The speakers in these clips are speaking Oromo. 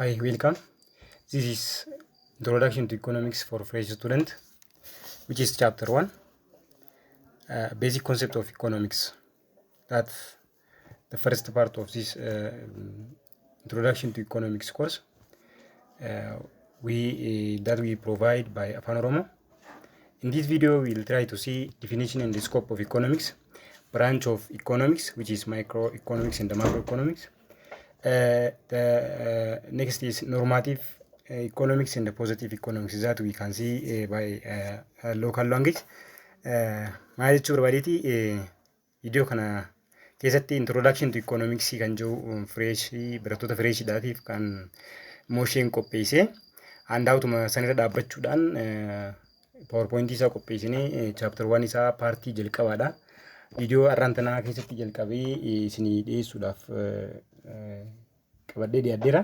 Hi, welcome. This is Introduction to Economics for Fresh Student, which is chapter 1, Basic Concept of Economics. That's the first part of this Introduction to Economics course that we provide by Afaan Oromo. In this video, we'll try to see definition and the scope of economics, branch of economics, which is microeconomics and the macroeconomics. The next is normative economics and the positive economics that we can see by local language. Maal jechuu barbaadeti video kana keessatti introduction to economics kan jiru barattoota freshidhaatiif kan motion qopheesse handaawutuma sanirra dhaabbachuudhaan PowerPoint isaa qopheessinee chapter 1 isaa partii jalqabaadha. Video har'aan tanaa keessatti jalqabee isinii dhiyeessuudhaaf qabadhee dhiyaadheera.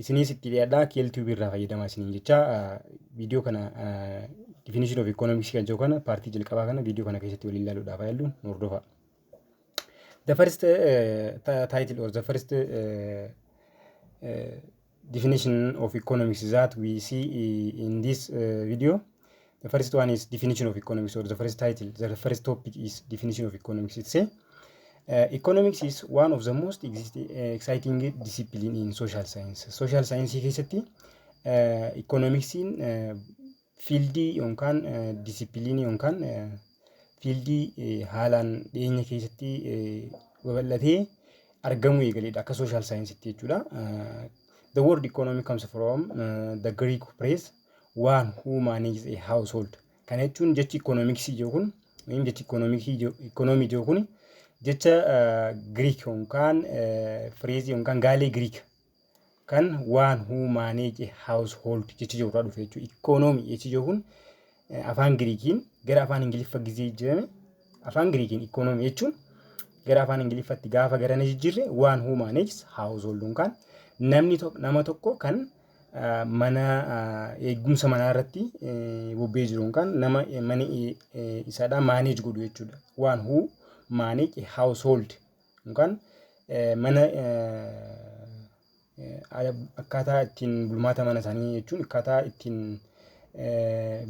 Isinis itti dhiyaadhaa KLTV irraa fayyadamaa isiniin jecha video kana definition of economics kan jiru kana partii jalqabaa kana video kana keessatti waliin ilaaluudhaaf yaalluun hordofaa. The first title or the first definition of economics that we see in this video. The first one is definition of economics, or the first title, the first topic is definition of economics. It says economics is one of the most exciting discipline in social science. Social science keessatti economics in fiildii yookaan discipline yookaan fiildii haalaan dhiyeenya keessatti babal'atee argamu eegaleedha akka social science jechuudha. The word economy comes from the Greek phrase one who manages a household. Kana jechuun jechi economics jiru kun jechi economy jiru kun jecha Greek yookaan phrase yookaan gaalee Greek kan one who manage a household jechi jiru irraa dhufe jechuudha. Economy jechi jiru kun afaan Greekiin gara afaan Ingiliffaa gizee jijjiirame afaan Greekiin economy jechuun gara afaan Ingiliffaatti gaafa garana jijjiirre one who manages household yookaan nama tokko kan mana eegumsa manaa irratti bobbee jiru yookaan nama mana isaadhaan manage godhu jechuudha. One who manage a household yookaan mana akkaataa ittiin bulmaata mana isaanii jechuun akkaataa ittiin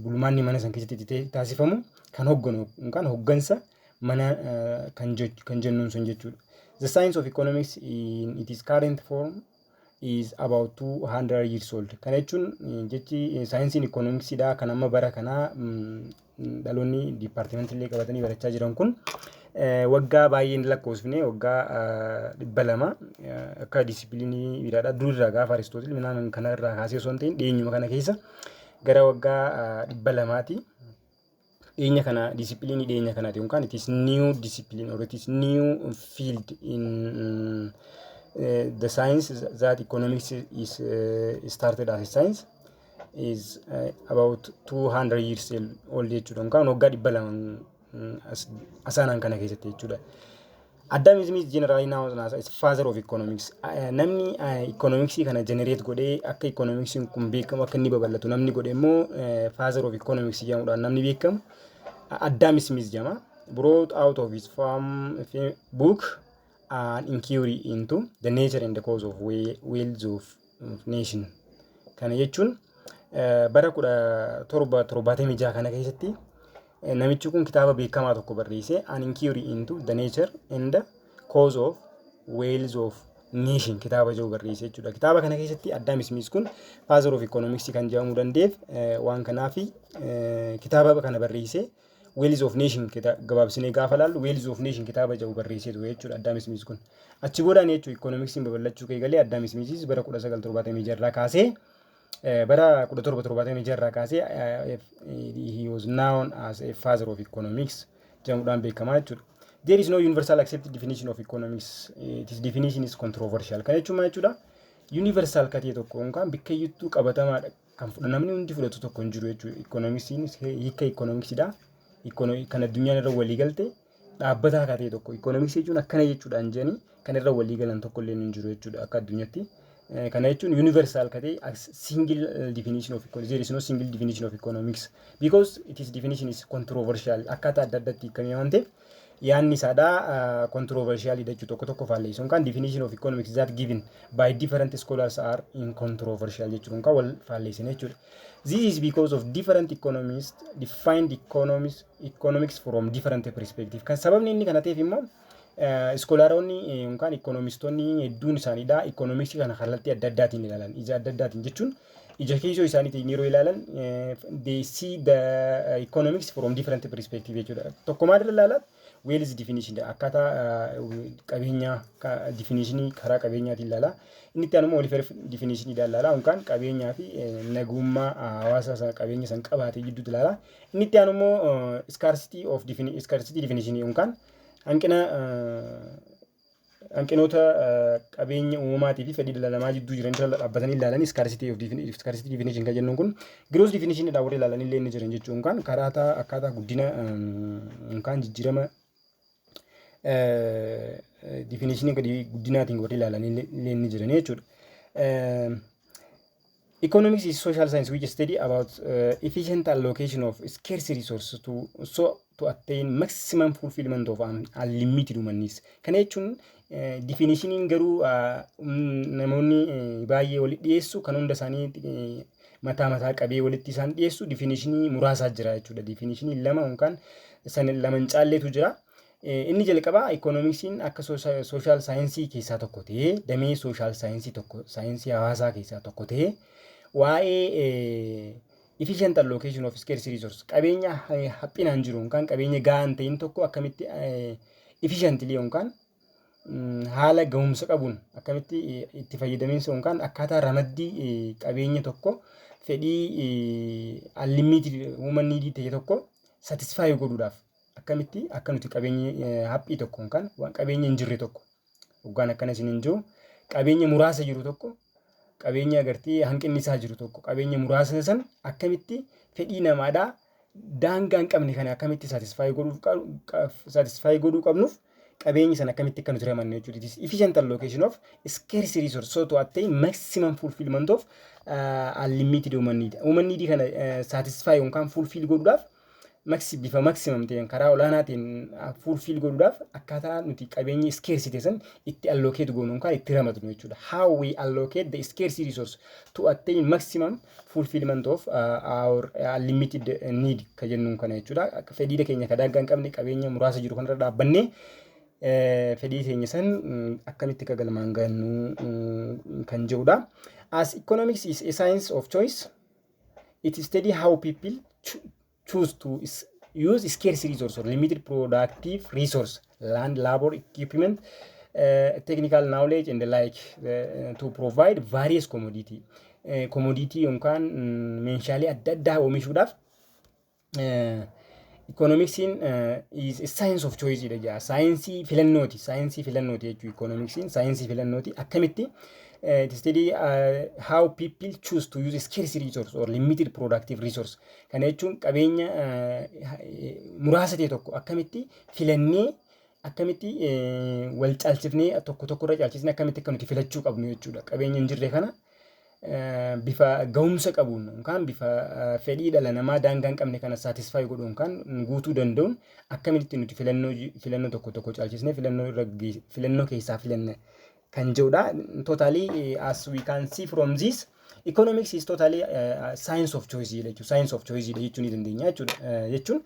bulmaanni mana san keessatti taasifamu kan hogganu yookaan hoggansa mana kan jennuun sun jechuudha. The science of economics in its current form is about 200 years old. Kana jechuun jechi saayinsiin economicsidha kan amma bara kanaa dhaloonni departmentillee qabatanii barachaa jiran kun waggaa baay'een lakkoofsifne waggaa 200 akka disiplinii biraadha. Durirraa gaafa Aristootil minaan kana irraa kaasee osoo hin ta'in dhiyeenyuma kana keessa gara waggaa 200ti. Dhiyeenya kana disiplinii dhiyeenya kanaati yookaan it is new discipline or it is new field in the science that economics is started as a science is about 200 years old jechuudha. Yookaan waggaa 200 asaanaan kana keessatti jechuudha. Adam Smith generally known as father of economics. Namni economics kana generate godhee akka economics kun beekamu akka inni babal'atu namni godhe immoo father of economics jedhamuudhaan namni beekamu Adam Smith jedhama. Brought out of his book an inquiry into the nature and the cause of wealth of nation. Kana jechuun bara 1776 kana keessatti namichi kun kitaaba beekamaa tokko barreesse an inquiry into the nature and the cause of wealth of nation kitaaba jiru barreesse jechuudha. Kitaaba kana keessatti Adam Smith kun father of economics kan jedhamuu dandeef waan kanaafi kitaaba kana barreesse wealth of nation gabaabsinee gaafa laallu wealth of nation kitaaba jiru barreesseetu jechuudha Adam Smith kun. Achi boodaan jechuudha economics babal'achuu eegalee Adam Smith bara 1976 irraa kaasee bara 1776 irraa kaasee he was known as a father of economics jedhamuudhaan beekamaa jechuudha. There is no universal accepted definition of economics. This definition is controversial. Kana jechuun maal jechuudha? Universal katee tokko yookaan bikkeeyyattuu qabatamaadha kan namni hundi fudhatu tokko hin jiru jechuudha. Economicsiin hiika economicsidha. Kan addunyaan irra walii galte dhaabbataa katee tokko economics jechuun akkana jechuudhaan jedhanii kan irra walii galan tokko illee hin jiru jechuudha akka addunyaatti. Kana jechuun universal katee single definition of economics. There is no single definition of economics because its definition is controversial. Akkaataa adda addaatti hiikamee waan ta'eef yaanni isaadha controversial jechuudha tokko tokko faalleessu yookaan definition of economics that given by different scholars are in controversial jechuudha yookaan wal faalleessin jechuudha. This is because of different economists defined economics from different perspective. Kan sababni inni kana ta'eef immoo iskoolaaronni yookaan ikoonomistoonni hedduun isaaniidha ikoonomiksii kana kallattii adda addaatiin ilaalan ija adda addaatiin jechuun ija keessoo isaaniitiin yeroo ilaalan they see the economics from different perspective jechuudha. Tokko maal ilaalaa wealth definition akkaataa qabeenya definitionii karaa qabeenyaatiin ilaalaa. Inni itti aanuma welfare definition ilaalaa yookaan qabeenyaa fi nagummaa hawaasa qabeenya san qabaate jidduutti ilaalaa. Inni itti aanuma scarcity definition yookaan hanqinoota qabeenya uumamaatii fi fedhii dhala namaa jidduu jiran dhaabbatanii ilaalan scarcity definition kan jennuun kun gross definition dha warri ilaalan illee inni jiran jechuun kan karaa akkaataa guddina yookaan jijjiirama definition guddinaatiin warri ilaalan illee inni jiran jechuudha. Economics is social science which study about efficient allocation of scarce resources to attain maximum fulfillment of unlimited human needs. Kana jechuun definitioniin garuu namoonni baay'ee walitti dhiyeessu kan hunda isaanii mataa qabee walitti isaan dhiyeessu definitionii muraasaa jira jechuudha. Definitionii lama yookaan lama hin caalleetu jira. Inni jalqabaa economicsiin akka social science keessaa tokko ta'ee damee social science tokko saayinsii hawaasaa keessaa tokko ta'ee waa'ee efficient allocation of scarce resource qabeenya haphinaan jiru yookaan qabeenya gahaan ta'in tokko akkamitti efficiently yookaan haala gahumsa qabuun akkamitti itti fayyadamiinsa yookaan akkaataa ramaddii qabeenya tokko fedhii unlimited human need ta'e tokko satisfy godhuudhaaf akkamitti akka nuti qabeenya haphii tokko yookaan qabeenya hin jirre tokko yookaan akkana isin hin jiru qabeenya muraasa jiru tokko qabeenya agartii hanqinni isaa jiru tokko qabeenya muraasa san akkamitti fedhii namaadhaa daangaa hin qabne kana akkamitti satisfy godhuu qabnuuf qabeenyi san akkamitti akka nuti ramanne jechuudha. It is efficient allocation of scarce resource so to attain maximum fulfillment of unlimited human need. Human need kana satisfy yookaan fulfill godhuudhaaf bifa maximum ta'een karaa olaanaatiin fulfill godhuudhaaf akkaataa nuti qabeenyi scarcity san itti allocate goonu yookaan itti ramadnu jechuudha. How we allocate the scarce resource to attain maximum fulfillment of our unlimited need ka jennuun kana jechuudha. Fedhii keenya ka daangaa hin qabne qabeenya muraasa jiru kanarra dhaabbannee fedhii keenya san akkamitti ka galmaan gahannu kan jedhudha. As economics is a science of choice, it study how people choose to use scarce resource or limited productive resource, land, labor, equipment, technical knowledge and the like to provide various commodity yookaan meeshaalee adda addaa oomishuudhaaf economicsiin is a science of choice jedha. Saayinsii filannooti jechuudha. Economicsiin saayinsii filannooti akkamitti to study how people choose to use scarce resource or limited productive resource. Kana jechuun qabeenya muraasa ta'e tokko akkamitti filannee akkamitti wal caalchifnee tokko irra caalchisnee akkamitti akka nuti filachuu qabnu jechuudha. Qabeenya hin jirre kana bifa gahumsa qabuun yookaan bifa fedhii dhala namaa daangaa hin qabne kana satisfy godhuun kan guutuu danda'uun akkamitti nuti filannoo tokko caalchisnee filannoo keessaa filanne kan jedhudha. Totally as we can see from this economics is totally science of choice jechuudha. Science of choice jechuu ni dandeenya jechuun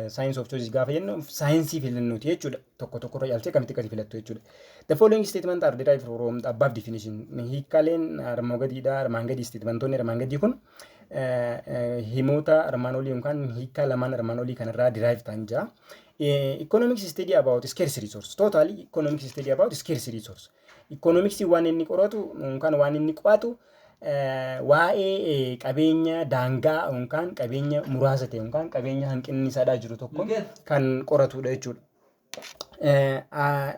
science of choice gaafa jennu saayinsii filannooti jechuudha. Tokko irra caalchee akkamitti akkati filattu jechuudha. The following statement are derived from the above definition. Hiikkaaleen armaan gadiidha. Armaan gadii statementoonni armaan gadii kun himoota armaan olii yookaan hiikkaa lamaan armaan olii kanarraa derive ta'an jira. Economics study about scarce resource. Totally economics study about scarce resource. Economics waan inni qoratu yookaan waan inni qo'atu waa'ee qabeenya daangaa yookaan qabeenya muraasa ta'e yookaan qabeenya hanqinni isaadhaa jiru tokko kan qoratudha jechuudha.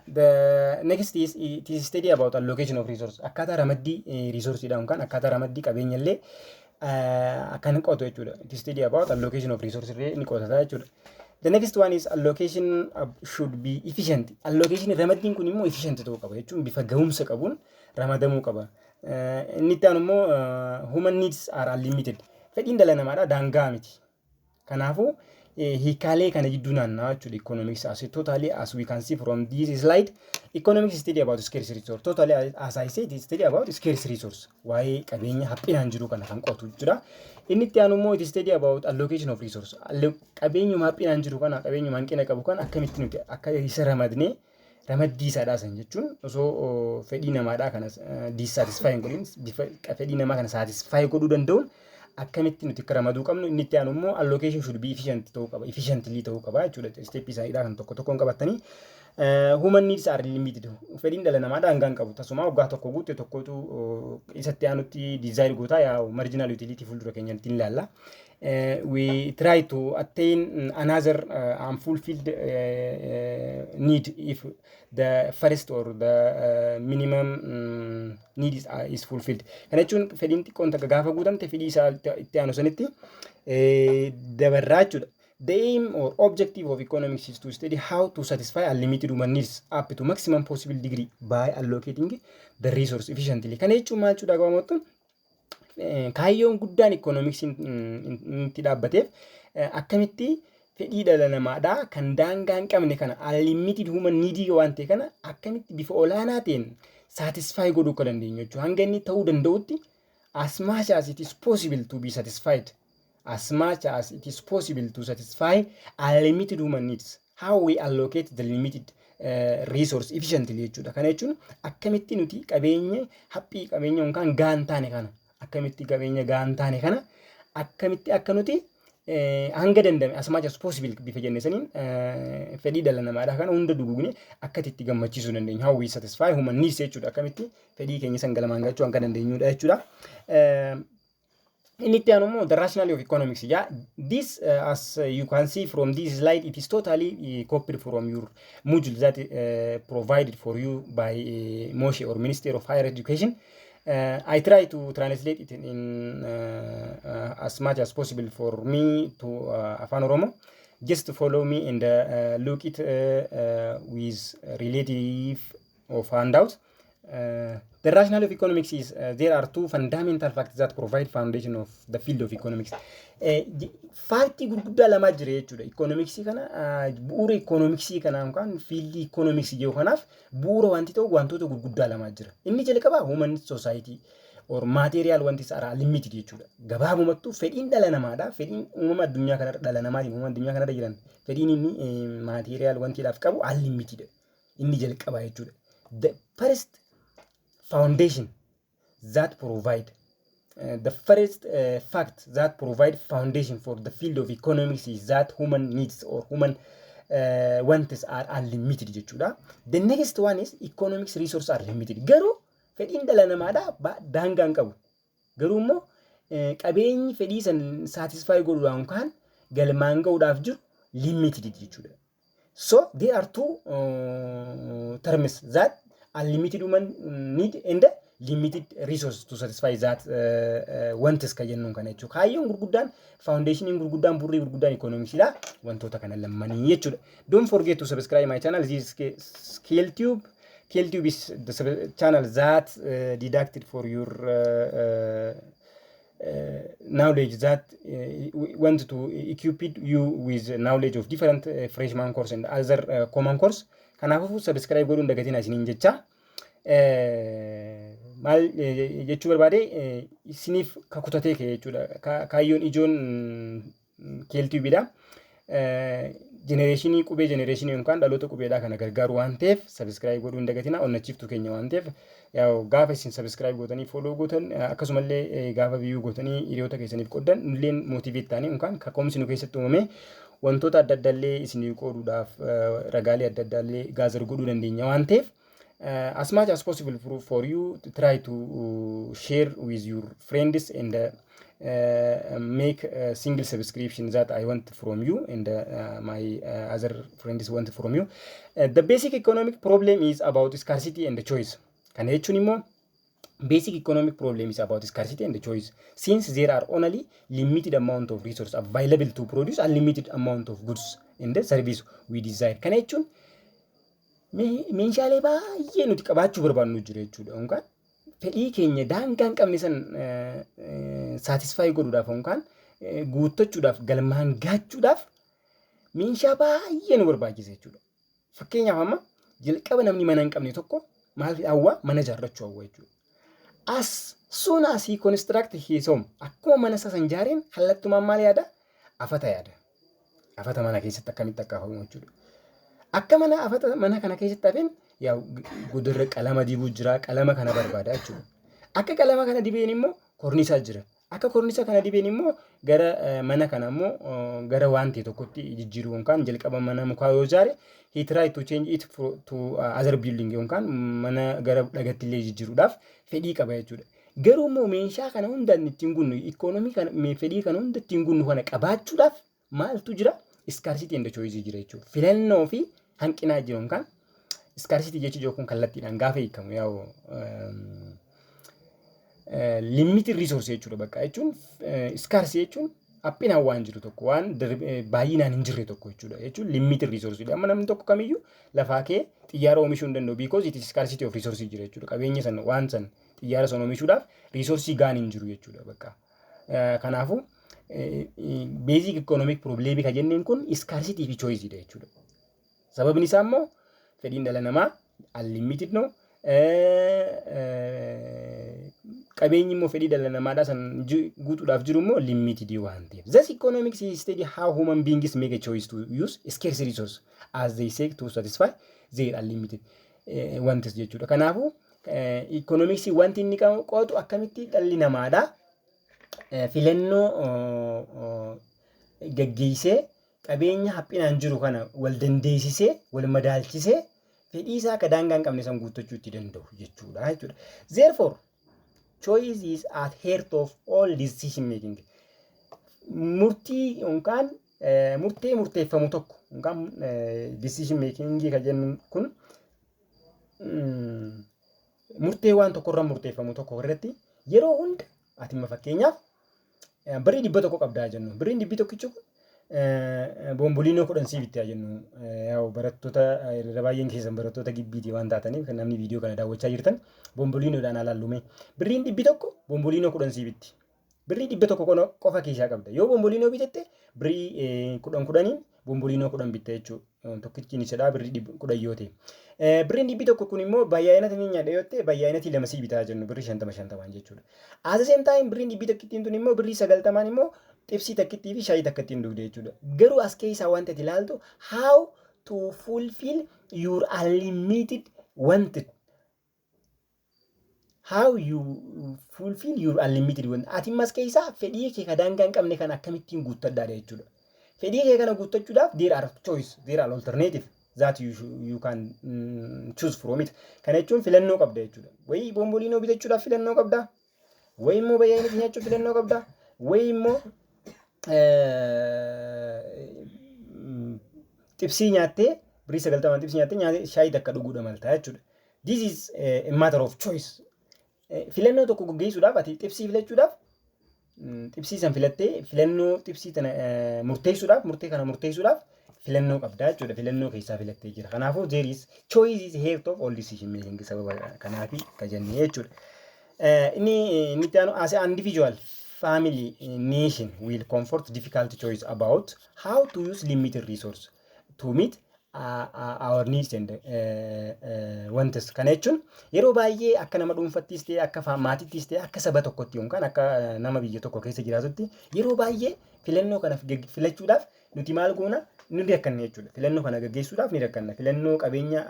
The next is it is study about allocation of resource. Akkaataa ramaddii resourceedha yookaan akkaataa ramaddii qabeenya illee kan qo'atu jechuudha. It is study about allocation of resource illee ni qo'ata jechuudha. The next one is allocation should be efficient. Allocation ramaddiin kun immoo efficient ta'uu qaba jechuun bifa gahumsa qabuun ramadamuu qaba. Inni itti aanu immoo human needs are unlimited. Fedhiin dhala namaadha daangaa miti. Kanaafuu hiikaalee kana jidduu naanna'aa jechuudha economics as totally as we can see from this slide. Economics study about scarce resource. Totally as I said, it study about scarce resource. Waa'ee qabeenya haphinaan jiru kana kan qotu jechuudha. Inni itti aanu immoo it study about allocation of resource. Qabeenyuma haphinaan jiru kana qabeenyuma hanqina qabu kana akkamitti nuti akka isa ramadnee ramaddii isaadhaa san jechuun osoo fedhii namaadhaa kana dissatisfy godhin fedhii namaa kana satisfy godhuu danda'uun akkamitti nuti akka ramaduu qabnu. Inni itti aanu immoo allocation should be efficient ta'uu qaba, efficiently ta'uu qaba jechuudha. Step isaadhaa kan tokko tokkoon qabatanii human needs are limited. Fedhiin dhala namaadhaa hangaan qabu. Tasuma waggaa tokko guutte tokkotu isatti aanutti desire gootaa yaa marginal utility fuuldura keenyatti hin ilaalla. We try to attain another unfulfilled need if the first or the minimum need is fulfilled. Kana jechuun fedhiin xiqqoon takka gaafa guutamte fedhii isaa itti aanu sanitti dabarraa jechuudha. The aim or objective of economics is to study how to satisfy unlimited human needs up to maximum possible degree by allocating the resource efficiently. Kana jechuun maal jechuudha gabaabumatti kaayyoon guddaan economicsiin itti dhaabbateef akkamitti fedhii dhala namaadhaa kan daangaa hin qabne kana unlimited human need waan ta'e kana akkamitti bifa olaanaa ta'een satisfy godhuu akka dandeenyu jechuudha. Hanga inni ta'uu danda'utti as much as it is possible to be satisfied, as much as it is possible to satisfy unlimited human needs, how we allocate the limited resource efficiently jechuudha. Kana jechuun akkamitti nuti qabeenya haphii qabeenya yookaan gaan taane kana akkamitti qabeenya gaan taane kana akkamitti akka nuti hanga dandame as much as possible bifa jennesaniin fedhii dhala namaadhaa kana hunda dugugne akkatti itti gammachiisuu dandeenya. How we satisfy human needs jechuudha. Akkamitti fedhii keenya san galamaan gachuu hanga dandeenyudha jechuudha. Inni itti aanu immoo the rationality of economics. Yeah, this as you can see from this slide, it is totally copied from your module that provided for you by Moshe or Minister of Higher Education. I try to translate it in as much as possible for me to Afaan Oromo. Just follow me and look it with relative of handout. The rationale of economics is there are two fundamental facts that provide foundation of the field of economics. Fakti gurguddaa lama jira jechuudha. Economics kana bu'uura economics kana yookaan field economics jedhu kanaaf bu'uura wanti ta'u wantoota gurguddaa lama jira. Inni jalqabaa human society or material wanti isaa limited jechuudha. Gabaabumattuu fedhiin dhala namaadha. Fedhiin uumama addunyaa kanarra dhala namaatiin uumama addunyaa kanarra jiran fedhiin inni material wantiidhaaf qabu unlimited. Inni jalqabaa jechuudha. The first foundation that provide the first fact that provide foundation for the field of economics is that human needs or human wants are unlimited jechuudha. The next one is economics resources are limited. Garuu fedhiin dhala namaadha daangaa hin qabu. Garuu immoo qabeenyi fedhii san satisfy godhuudhaan kan galmaan ga'uudhaaf jiru limited jechuudha. So there are two terms that unlimited human need and limited resources to satisfy that wants ka jennuun kana jechuudha. Kaayyoon gurguddaan foundationiin gurguddaan burrii gurguddaan economicsiidha wantoota kana lammanii jechuudha. Don't forget to subscribe my channel. This is ScaleTube. ScaleTube is the channel that deducted for your knowledge that want to equip you with knowledge of different freshman course and other common course. Kanaafuu subscribe godhuun dagatiin isiniin jecha maal jechuu barbaade isiniif kakutatee kee jechuudha. Kaayyoon ijoon ScaleTubeidha. Generation qubee generation yookaan dhaloota qubeedhaa kana gargaaru waan ta'eef subscribe godhuun dagatina onnachiiftuu keenya waan ta'eef yaa gaafa isin subscribe gootanii follow gootan akkasumallee gaafa view gootanii hiriyoota keessaniif qoddan illeen motivate ta'anii yookaan kaka'umsi nu keessatti uumame wantoota adda addaallee isinii qooduudhaaf ragaalee adda addaallee gaazar godhuu dandeenya waan ta'eef as much as possible for you to try to share with your friends and make a single subscription that I want from you and my other friends want from you. The basic economic problem is about scarcity and the choice. Kana jechuun immoo basic economic problem is about scarcity and the choice. Since there are only limited amount of resources available to produce unlimited amount of goods and the service we desire. Kana jechuun meeshaalee baay'ee nuti qabaachuu barbaannu jira jechuudha. Yookaan fedhii keenya daangaa hin qabne san satisfy godhuudhaaf yookaan guuttachuudhaaf galmaan gaachuudhaaf meeshaa baay'ee nu barbaachisa jechuudha. Fakkeenyaaf amma jalqaba namni mana hin qabne tokko maal hawwa mana ijaarrachuu hawwa jechuudha. As soon as he construct his home akkuma mana isaa san ijaareen kallattumaan maal yaada? Afata yaada. Afata mana keessatti akkamitti akka hafamu jechuudha. Akka afata mana kana keessatti hafeen yaa godorra qalama dibuu jira, qalama kana barbaada jechuudha. Akka qalama kana dibeen immoo korniisaa jira. Akka korniisa kana dibeen immoo gara mana kana immoo gara waan ta'e tokkotti jijjiiruu yookaan jalqaba mana mukaa yoo ijaare he try to change it to other building yookaan mana gara dhagaatti illee jijjiiruudhaaf fedhii qaba jechuudha. Garuu immoo meeshaa kana hundaan ittiin gunnu ikoonomii kana fedhii kana hunda ittiin gunnu kana qabaachuudhaaf maaltu jira? Scarcity and choice jira jechuudha. Filannoo fi hanqinaa jira yookaan scarcity jechuun kun kallattiidhaan gaafa hiikamu yaa'u limited resource jechuudha bakka jechuun scarce jechuun haphinaan waan jiru tokko waan baay'inaan hin jirre tokko jechuudha jechuun limited resource amma namni tokko kamiyyuu lafaa kee xiyyaara oomishuu hin danda'u because it is scarcity of resource jira jechuudha qabeenya san waan san xiyyaara san oomishuudhaaf resource gaan hin jiru jechuudha bakka kanaafuu basic economic problem ka jenneen kun scarcity fi choice dha jechuudha sababni isaa immoo fedhiin dhala namaa unlimited no qabeenyi immoo fedhii dhala namaadhaa san guutuudhaaf jiru immoo limited waan ta'eef. Thus economics is study how human beings make a choice to use scarce resource as they seek to satisfy their unlimited wants jechuudha. Kanaafuu economics wanti inni qo'atu akkamitti dhalli namaadhaa filannoo gaggeessee qabeenya haphinaan jiru kana wal dandeessisee wal madaalchisee fedhii isaa akka daangaa hin qabne san guuttachuu itti danda'u jechuudha. Therefore choice is at heart of all decision making. Murtii yookaan murteeffamu tokko yookaan decision making ka jennu kun murtee waan tokko irraa murteeffamu tokko irratti yeroo hunda ati fakkeenyaaf birrii 100 qabdaa jennu. Birriin 100 kun bomboliinoo 10 sii bitti jennu. Yaa'u barattoota irra baay'een keessan barattoota gibbiiti waan taataniif kan namni viidiyoo kana daawwachaa jirtan bomboliinoodhaan alaallume. Birriin 100 bomboliinoo 10 sii bitti. Birrii 100 qofa keessaa qabda. Yoo bomboliinoo bitette birrii 10 bomboliinoo 10 bitta jechuudha. Tokkichi ni sedhaa birrii 10 yoo ta'e. Birriin 100 kun immoo baay'inatti ni nyaadha yoo ta'e baay'inatti lama sii bitaa jennu birrii 50 jechuudha. As the same time birriin 100 tun immoo birrii 90 immoo xibsii takkittii fi shaayii takkittiin dhugde jechuudha. Garuu as keessaa wanta itti ilaaltu how to fulfill your unlimited wanted. How you fulfill your unlimited want. Ati mas keessaa fedhii kee ka daangaa hin qabne kana akkamittiin guuttadhaa jechuudha. Fedhii kee kana guuttachuudhaaf there are choice, there are alternative that you can choose from it. Kana jechuun filannoo qabda jechuudha. Wayii bomboliinoo bitachuudhaaf filannoo qabda. Wayii immoo baay'inatti nyaachuuf filannoo qabda. Wayii immoo xibsii nyaattee birrii 90 xibsii nyaattee shaayii takka dhuguudha maltaa jechuudha. This is a matter of choice. Filannoo tokko gaggeessuudhaaf ati xibsii filachuudhaaf xibsii san filattee filannoo xibsii tana murteessuudhaaf murtee kana murteessuudhaaf filannoo qabdaa jechuudha. Filannoo keessaa filattee jira. Kanaafuu there is choice is heart of all decision making sababa kanaafi ka jennee jechuudha. Inni itti aanu as an individual family nation will comfort difficult choice about how to use limited resource to meet our needs and wants. Kana jechuun yeroo baay'ee akka nama dhuunfattis ta'e akka maatittis ta'e akka saba tokkotti yookaan akka nama biyya tokko keessa jiraatutti yeroo baay'ee filannoo kana filachuudhaaf nuti maal goona ni rakkanna jechuudha. Filannoo kana gaggeessuudhaaf ni rakkanna. Filannoo qabeenya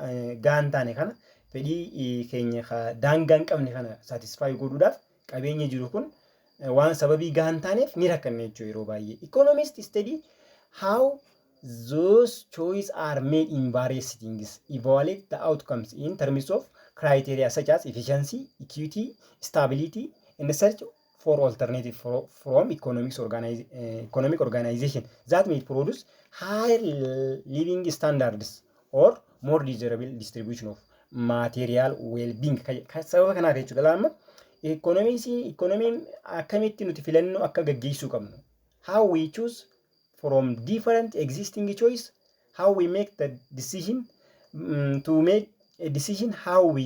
gaan taane kana fedhii keenya daangaa hin qabne kana satisfy godhuudhaaf qabeenya jiru kun waan sababii gaan taaneef ni rakkanna jechuudha yeroo baay'ee. Economists study how those choices are made in various settings, evaluate the outcomes in terms of criteria such as efficiency, equity, stability, and the search for alternative from economic organization that may produce higher living standards or more desirable distribution of material well-being. Sababa kanaaf jechuudha laama economiin akkamitti nuti filannoo akka gaggeessuu qabnu. How we choose from different existing choice, how we make the decision to make a decision, how we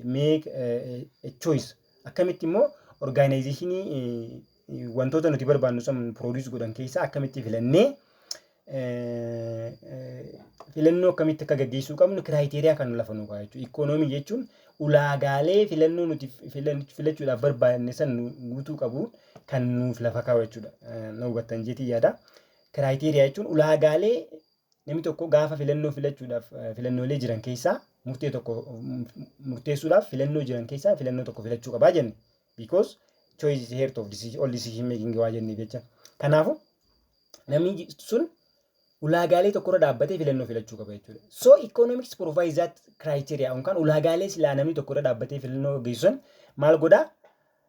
make a choice. Akkamitti immoo organizationii wantoota nuti barbaannu san produce godhan keessaa akkamitti filannee filannoo akkamitti akka gaggeessuu qabnu kiraayiteriyaa kan lafa nu kaa'u jechuudha. Ikoonoomii jechuun ulaagaalee filannoo nuti filachuudhaaf barbaadne san guutuu qabu kan nuuf lafa kaa'u jechuudha. Na hubattan jeetii yaada. Kiraayiteriyaa jechuun ulaagaalee namni tokko gaafa filannoo filachuudhaaf filannoolee jiran keessaa murtee tokko murteessuudhaaf filannoo jiran keessaa filannoo tokko filachuu qabaa jenne. Because choice is heart of all decision making waa jennee jecha. Kanaafuu namni sun ulaagaalee tokkorra dhaabbatee filannoo filachuu qaba jechuudha. So economics provides that criteria yookaan ulaagaalee silaa namni tokkorra dhaabbatee filannoo geessan maal godhaa?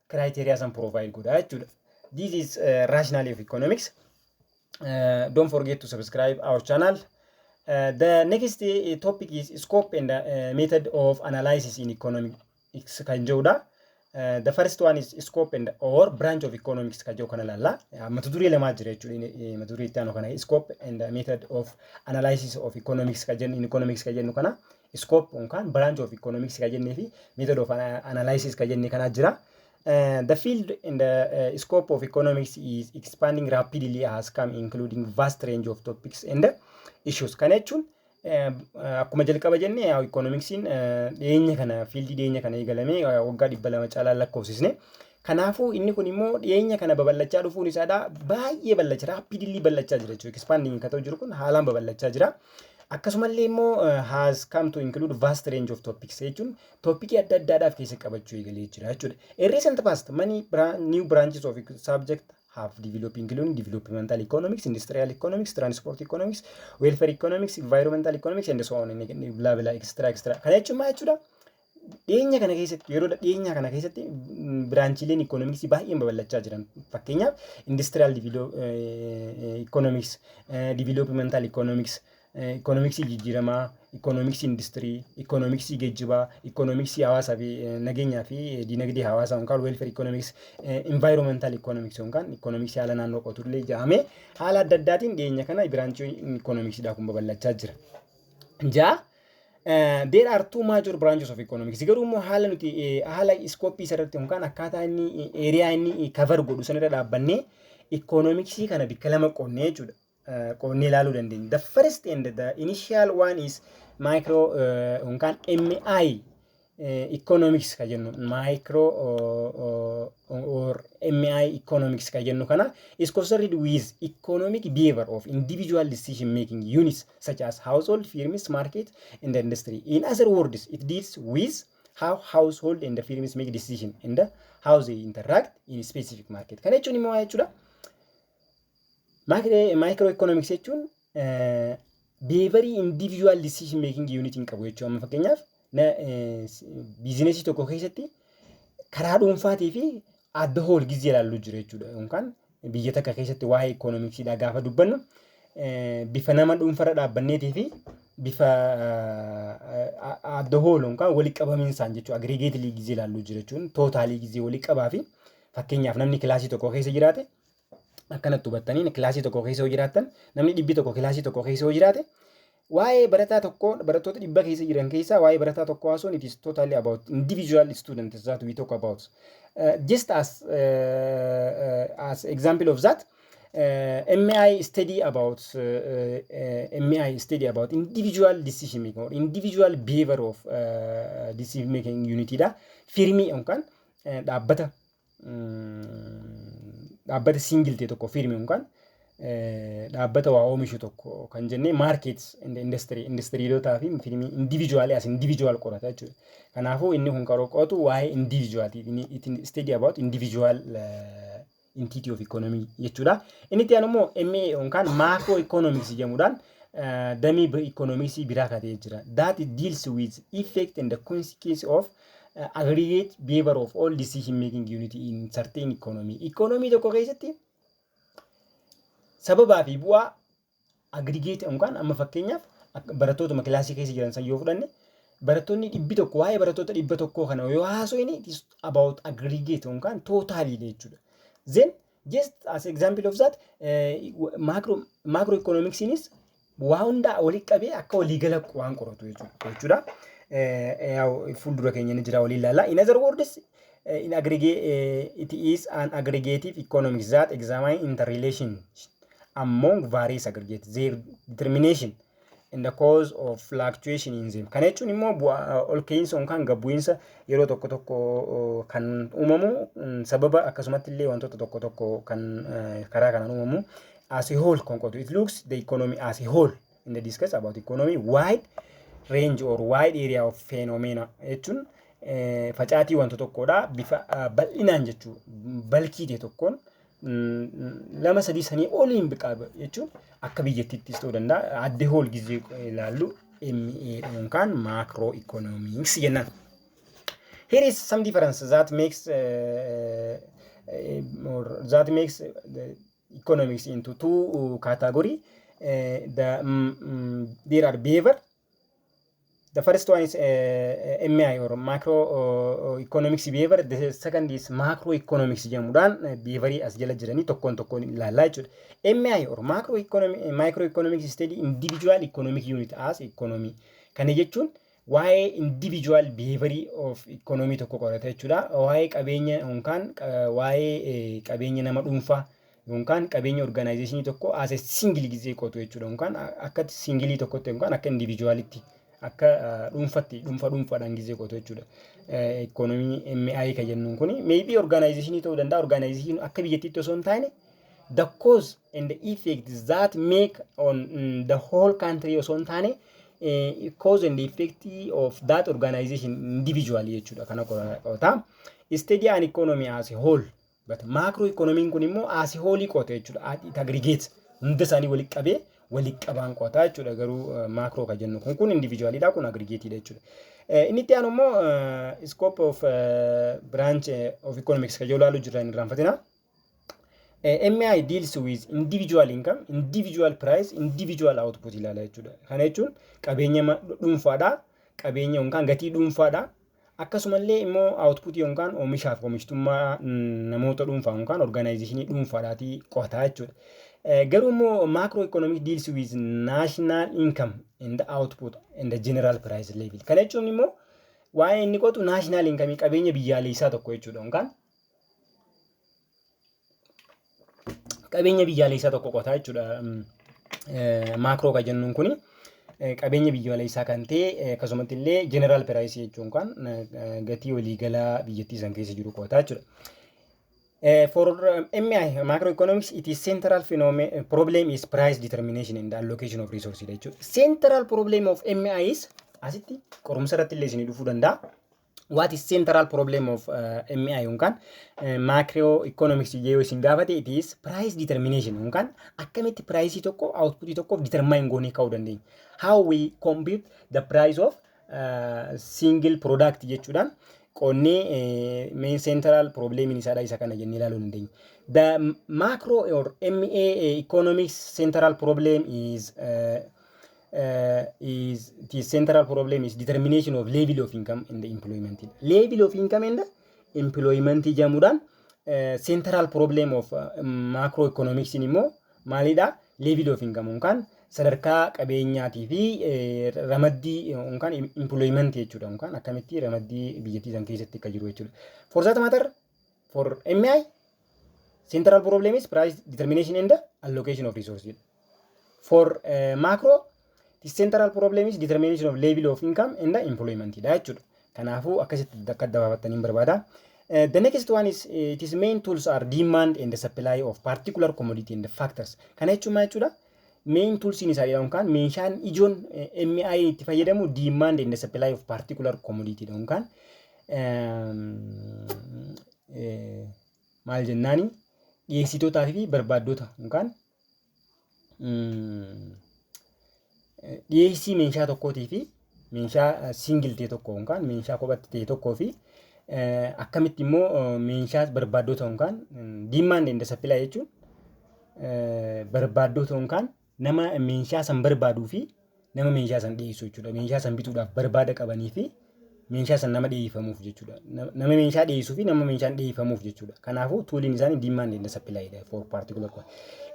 Criteria san provide godhaa jechuudha. This is rationality of economics. Don't forget to subscribe our channel. The next topic is scope and method of analysis in economics kan jedhudha. The first one is scope and or branch of economics kan jedhu kana laalla. Mata duree lamaa jira jechuudha. Mata duree itti aanu kana scope and method of analysis of economics kan jennu economics kan jennu kana scope yookaan branch of economics kan jennee fi method of analysis kan jennee kana jira. The field and the scope of economics is expanding rapidly has come including vast range of topics and issues. Kana jechuun akkuma jalqaba jennee economicsiin dhiyeenya kana fiildii dhiyeenya kana eegalamee waggaa 200 caalaa lakkoofsisne. Kanaafuu inni kun immoo dhiyeenya kana babal'achaa dhufuun isaadha baay'ee bal'achaa rapidly bal'achaa jira jechuudha. Expanding kan ta'u jiru kun haalaan babal'achaa jira. Akkasumallee immoo has come to include vast range of topics jechuun toopikii adda addaadhaaf keessa qabachuu eegalee jira jechuudha. In recent past many new branches of subject have developed including developmental economics, industrial economics, transport economics, welfare economics, environmental economics and so on and blah blah extra. Kana jechuun maal jechuudha? Dhiyeenya kana keessatti yeroo dhiyeenya kana keessatti biraanchiileen economics baay'een babal'achaa jiran. Fakkeenyaaf industrial economics, developmental economics, economics jijjiiramaa, economics industry, economics geejjibaa, economics hawaasaa fi nageenyaa fi dinagdee hawaasaa yookaan welfare economics, environmental economics yookaan economics haala naannoo qotuullee jedhamee haala adda addaatiin dhiyeenya kana biraanchiin economicsidha kun babal'achaa jira. There are two major branches of economics. Garuu immoo haala nuti haala scope isarratti yookaan akkaataa inni area inni cover godhu sanirra dhaabbannee economics kana bikka lama qonnee jechuudha. Qonnee ilaaluu dandeenya. The first and the initial one is micro yookaan MI economics kan jennu micro or MI economics kan jennu kana is concerned with economic behavior of individual decision making units such as household, firms, market and industry. In other words, it deals with how household and the firms make decision and how they interact in a specific market. Kana jechuun immoo jechuudha. Microeconomics jechuun behavior individual decision making unit hin qabu jechuudha. Amma fakkeenyaaf biizinesii tokko keessatti karaa dhuunfaatii fi adda hool gizee ilaallu jira jechuudha. Yookaan biyya takka keessatti waa'ee economicsiidha gaafa dubbannu bifa nama dhuunfarra dhaabbanneetii fi bifa adda hool yookaan walitti qabamiinsaan jechuudha. Aggregately gizee ilaallu jira jechuun tootaalii gizee walitti qabaa fi fakkeenyaaf namni kilaasii tokko keessa jiraate akkanatti hubattanii kilaasii tokko keessa jiraatan namni 100 kilaasii tokko keessa jiraate waa'ee barataa tokko barattoota 100 keessa jiran keessaa waa'ee barataa tokko haasuun it is totally about individual students that we talk about. Just as example of that, MI study about individual decision making or individual behavior of decision making unity da firmi yookaan dhaabbata single ta'e tokko firmi yookaan dhaabbata waa oomishu tokko kan jennee markets and industry-dootaa fi firmi individually as individual qorata jechuudha. Kanaafuu inni kun qaroo qotu waa'ee individuality it study about individual entity of economy jechuudha. Inni itti aanu immoo MA yookaan macroeconomics jedhamuudhaan damee economics biraa katee jira. That deals with effect and the consequence of aggregate behavior of all decision making unity in certain economy. Economy tokko keessatti sababaa fi bu'aa aggregate yookaan amma fakkeenyaaf barattoota kilaasii keessa jiran san yoo fudhanne barattoonni 100 waa'ee barattoota 100 kana yoo haasofne it is about aggregate yookaan totally jechuudha. Then just as example of that macroeconomics is waa hunda walitti qabee akka waliigala waan qoratu jechuudha. Fuuldura keenya ni jira waliin ilaalla. In other words, in aggregate it is an aggregative economics that examine interrelation among various aggregates. Their determination in the cause of fluctuation in them. Kana jechuun immoo ol ka'iinsa yookaan gad bu'iinsa yeroo tokko tokko kan uumamu sababa akkasumatti illee wantoota tokko tokko kan karaa kanaan uumamu as a whole kan qotu. It looks the economy as a whole in the discuss about economy wide range or wide area of phenomena jechuun facaatii wanta tokkodha bifa bal'inaan jechuun balkii ta'e tokkoon lama sadii sanii oliin biqaba jechuun akka biyyattiittis ta'uu danda'a adde hool gizee ilaallu MEA yookaan macroeconomics jennaan. Here is some difference that makes the economics into two category. There are behavior. The first one is MI or macroeconomics behavior. The second is macroeconomics jemuudhaan behavior as jala jiranii tokkoon ilaalaa jechuudha. MI or microeconomics study individual economic unit as economy. Kana jechuun waa'ee individual behavior of economy tokko qorata jechuudha. Waa'ee qabeenya yookaan waa'ee qabeenya nama dhuunfaa yookaan qabeenya organizationii tokko as a single gizee qotu jechuudha. Yookaan akka singilii tokkotti yookaan akka individualitti akka dhuunfaadhaan gizee qotu jechuudha. Economy MI kan jennuun kuni maybe organizationii ta'uu danda'a. Organization akka biyyattiitti osoo hin taane the cause and the effects that make on the whole country osoo hin taane cause and the effect of that organization individually jechuudha. Kana qorata. Study an economy as a whole but macroeconomy kun immoo as a whole qotu jechuudha. It aggregates hunda isaanii walitti qabee walitti qabaan qotaa jechuudha. Garuu macro kan jennu kun individually dha kun aggregate dha jechuudha. Inni itti aanu immoo scope of branch of economics kan ilaaluu jirran irraan fatina. MI deals with individual income, individual price, individual output ilaala jechuudha. Kana jechuun qabeenya dhuunfaadha, qabeenya yookaan gatii dhuunfaadha. Akkasumallee immoo output yookaan oomishaaf oomishtummaa namoota dhuunfaa yookaan organizationii dhuunfaadhaati qotaa jechuudha. Garuu immoo macroeconomic deals with national income and the output and the general price level. Kana jechuun immoo waa'ee inni qotu national income qabeenya biyyaalessaa tokko jechuudha. Yookaan qabeenya biyyaalessaa tokko qotaa jechuudha. Macro kan jennuun kuni qabeenya biyyaalessaa kan ta'e akkasumatti illee general price jechuun kan gatii waliigalaa biyyattii san keessa jiru qotaa jechuudha. For MI macroeconomics, it is central problem is price determination and allocation of resources. Central problem of MI is asitti qorumsa irratti illee isin dhufuu danda'a. What is central problem of MI yookaan macroeconomics yoo isin gaafate it is price determination yookaan akkamitti price tokko output tokko determine goonee kaa'uu dandeenya. How we compute the price of single product jechuudhaan qonnee main central problem isaadha isa kana jennee ilaaluu dandeenya. The macro or MA economics central problem is the central problem is determination of level of income and the employment. Level of income and the employment jamuudhaan central problem of macroeconomics immoo maalidha? Level of income yookaan sadarkaa qabeenyaatii fi ramaddii yookaan employment jechuudha. Yookaan akkamitti ramaddii biyyattii san keessatti akka jiru jechuudha. For that matter, for MI, central problem is price determination and the allocation of resources. For macro, the central problem is determination of level of income and the employment jechuudha. Kanaafuu akkasitti akka dabalataniin barbaada. The next one is its main tools are demand and the supply of particular commodity and the factors. Kana jechuun maal jechuudha? Main tools in isaanii yookaan meeshaan ijoon MI itti fayyadamu demand and the supply of particular commodity yookaan maal jennaani dhiyeessitootaa fi barbaaddoota yookaan dhiyeessii meeshaa tokkootii fi meeshaa single ta'e tokko yookaan meeshaa kophatti ta'e tokkoo fi akkamitti immoo meeshaa barbaaddoota yookaan demand and the supply jechuun barbaaddoota yookaan nama meeshaa san barbaaduu fi nama meeshaa san dhiyeessu jechuudha. Meeshaa san bituudhaaf barbaada qabanii fi meeshaa san nama dhiyeeffamuuf jechuudha. Nama meeshaa dhiyeessuu fi nama meeshaan dhiyeeffamuuf jechuudha. Kanaafuu tooliin isaanii demand and supply for particular one.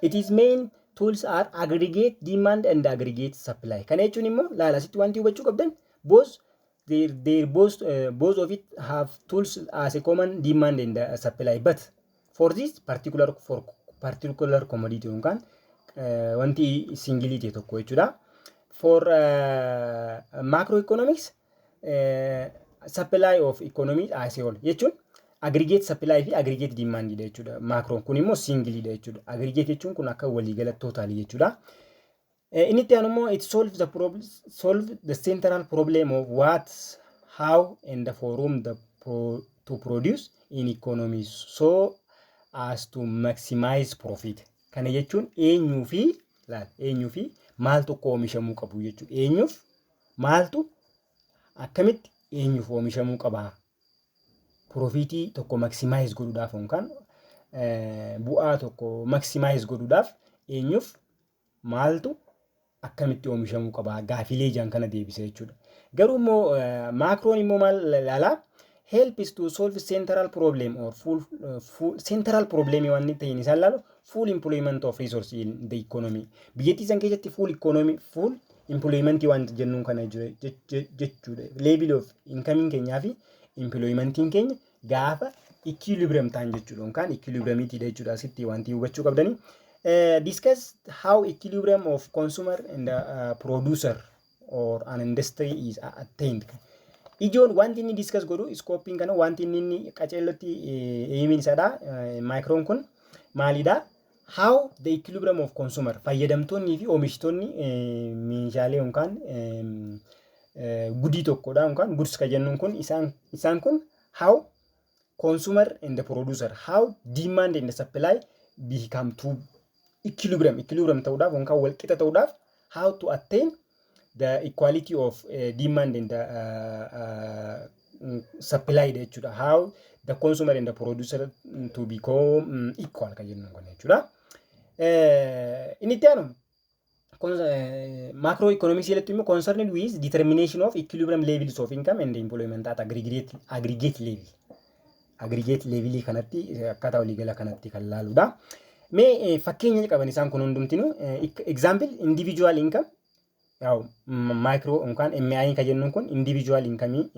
It is main tools are aggregate demand and aggregate supply. Kana jechuun immoo laala asitti wanti hubachuu qabdan both of it have tools as a common demand and supply, but for this particular commodity yookaan wanti singilii ta'e tokko jechuudha. For macroeconomics, supply of economy as a whole jechuun aggregate supply fi aggregate demand dha jechuudha. Macro kun immoo singilii dha jechuudha. Aggregate jechuun kun akka waliigala total jechuudha. Inni itti aanu immoo it solve the central problem of what, how and for whom to produce in economy so as to maximize profit. Kana jechuun eenyuu fi maal tokko oomishamuu qabu jechuudha. Eenyuuf maaltu akkamitti eenyuuf oomishamuu qaba. Profitii tokko maximize godhuudhaaf yookaan bu'aa tokko maximize godhuudhaaf eenyuuf maaltu akkamitti oomishamuu qaba. Gaafilee jaan kana deebisa jechuudha. Garuu immoo macroon immoo maal ilaala? Help is to solve central problem or full central problem waan ta'in isaan laalu full employment of resource in the economy. Biyyattii san keessatti full employment waan jennuun kana jechuudha. Level of income keenyaa fi employmentiin keenya gaafa equilibrium ta'an jechuudha. Yookaan equilibriumiti jechuudha. Asitti wanti hubachuu qabdanii. Discuss how equilibrium of consumer and producer or an industry is attained. Ijoon wanti inni discuss godhu scoping kana wanti inni qaceellotti eemin isaadha. Micron kun maalidha? How the equilibrium of consumer fayyadamtoonni fi oomishtoonni meeshaalee yookaan gudii tokkodha yookaan goods ka jennuun kun isaan kun how consumer and the producer, how demand and the supply become to equilibrium ta'uudhaaf yookaan wal qixa ta'uudhaaf how to attain the equality of demand and the supply jechuudha. How the consumer and the producer to become equal ka jennuun kun jechuudha. Inni itti aanu macroeconomics jedhatu immoo concerned with determination of equilibrium levels of income and employment at aggregate level. Aggregate level kanatti akkaataa waliigala kanatti kan laaludha. Mee fakkeenya qaban isaan kun hundumtinu example individual income yaw micro yookaan MI ka jennuun kun individual income